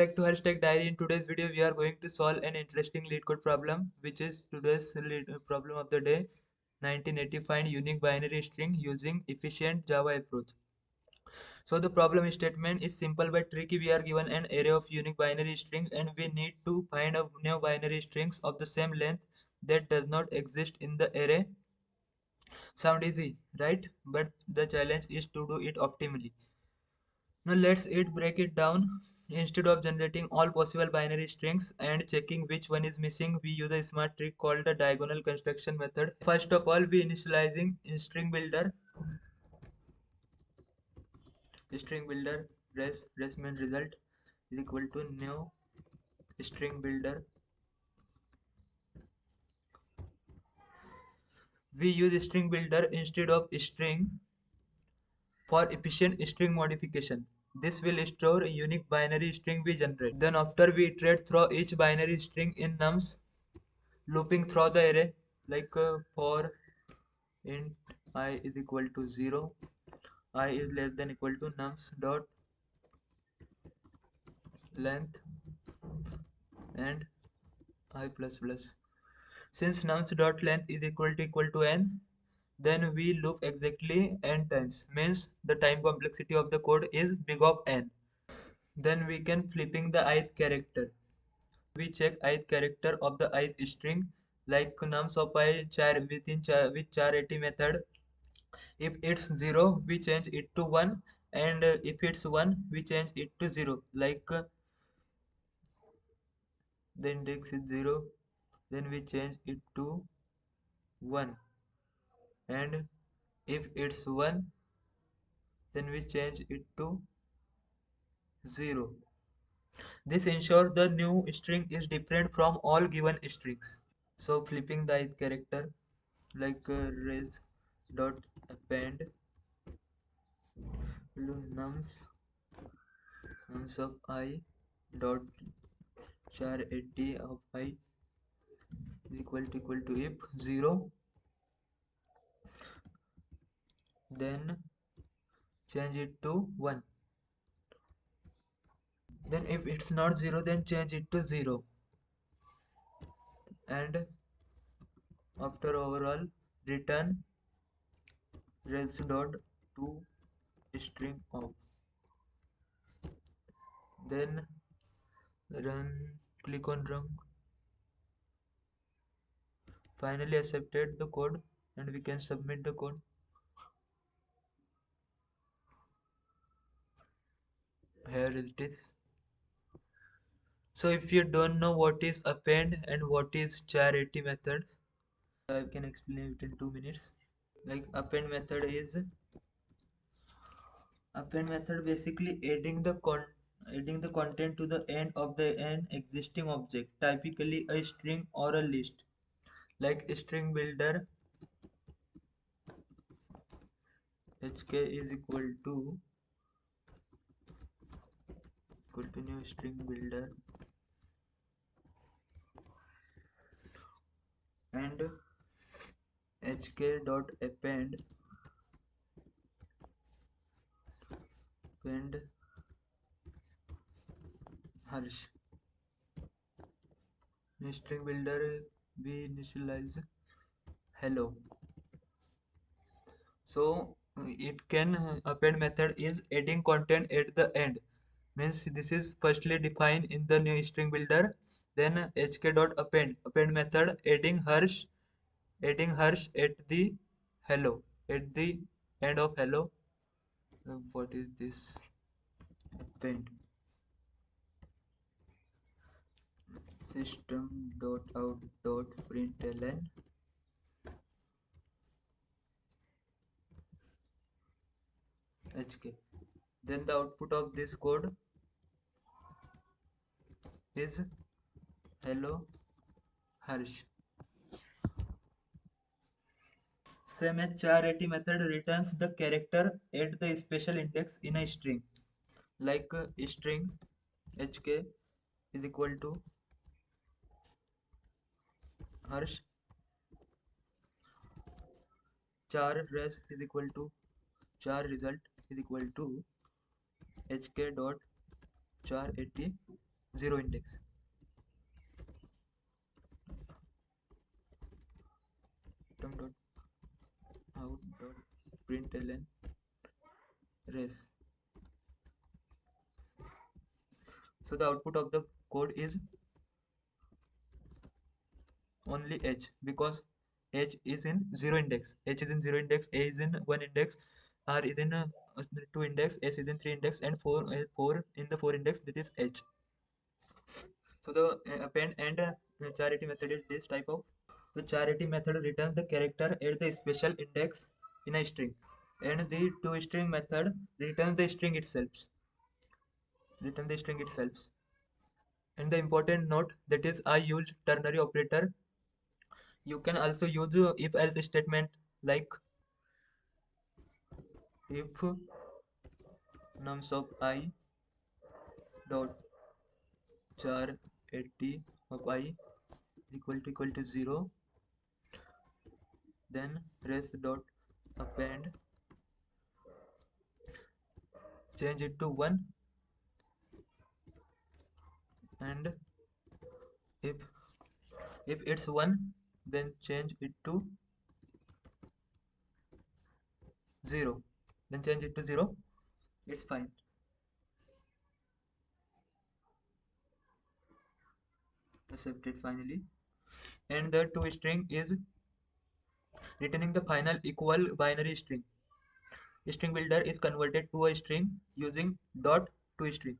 Back to hashtag diary. In today's video, we are going to solve an interesting LeetCode problem, which is today's problem of the day. 1980 find unique binary string using efficient Java approach. So the problem statement is simple but tricky. We are given an array of unique binary string and we need to find a new binary strings of the same length that does not exist in the array. Sound easy, right? But the challenge is to do it optimally. Now let's break it down. Instead of generating all possible binary strings and checking which one is missing, we use a smart trick called the diagonal construction method. First of all, we initializing in string builder. String builder res main result is equal to new string builder. We use string builder instead of string for efficient string modification. This will store a unique binary string we generate. Then after we iterate through each binary string in nums, looping through the array like for int I is equal to 0, I is less than equal to nums dot length and I plus plus. Since nums dot length is equal to n, then we loop exactly n times, means the time complexity of the code is big of n. Then we can flipping the ith character. We check ith character of the ith string like nums of I char within char with char80 method. If it's 0, we change it to 1, and if it's 1, we change it to 0. Like the index is 0, then we change it to 1, and if it's 1, then we change it to 0. This ensures the new string is different from all given strings. So flipping the ith character like res dot append nums of I dot char80 of I is equal to if 0, then change it to 1. Then if it's not 0, then change it to 0. And after overall return res dot to string of. Then run, click on run. Finally accepted the code and we can submit the code. Here it is. So if you don't know what is append and what is char80 method, I can explain it in 2 minutes. Like append method basically adding the content to the end of an existing object, typically a string or a list. Like string builder hk is equal to new string builder and hk dot append harsh. In string builder we initialize hello. So it can append method is adding content at the end, means this is firstly defined in the new string builder. Then hk.append method adding harsh at the hello, at the end of hello. What is this append system.out.println hk. Then the output of this code is hello harsh. Same as char80 method returns the character at the special index in a string. Like string hk is equal to harsh, char res is equal to char result is equal to hk dot char80 zero index. System dot out dot println res. So the output of the code is only h, because h is in zero index, h is in zero index, a is in one index, r is in two index, s is in three index, and four in the four index, that is h. So the append and charity method is this type of. The charity method returns the character at the special index in a string, and the toString method returns the string itself. And the important note, that is, I use ternary operator. You can also use if else statement, like if nums of I dot char 80 of I equal to 0, then res dot append, change it to 1, and if it's 1, then change it to 0, it's fine. Accepted finally. And the toString is returning the final equal binary string. String builder is converted to a string using dot toString.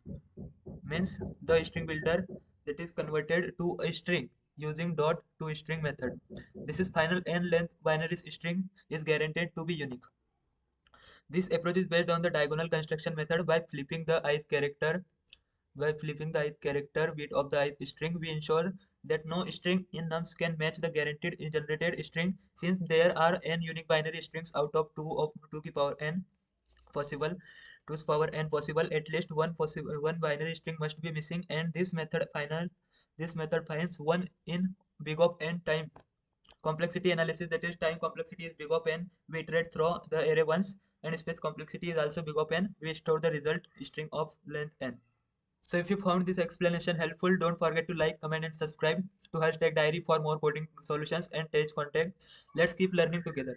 Means the string builder that is converted to a string using dot toString method. This is final n length binary string is guaranteed to be unique. This approach is based on the diagonal construction method. By flipping the ith character bit of the ith string, we ensure that no string in nums can match the guaranteed generated string. Since there are n unique binary strings out of 2 to power n possible, 2 to power n possible, at least one binary string must be missing, and this method finds one in big of n time complexity analysis. That is, time complexity is big of n, we iterate through the array once, and space complexity is also big of n, we store the result string of length n. So if you found this explanation helpful, don't forget to like, comment, and subscribe to hashtag diary for more coding solutions and tech content. Let's keep learning together.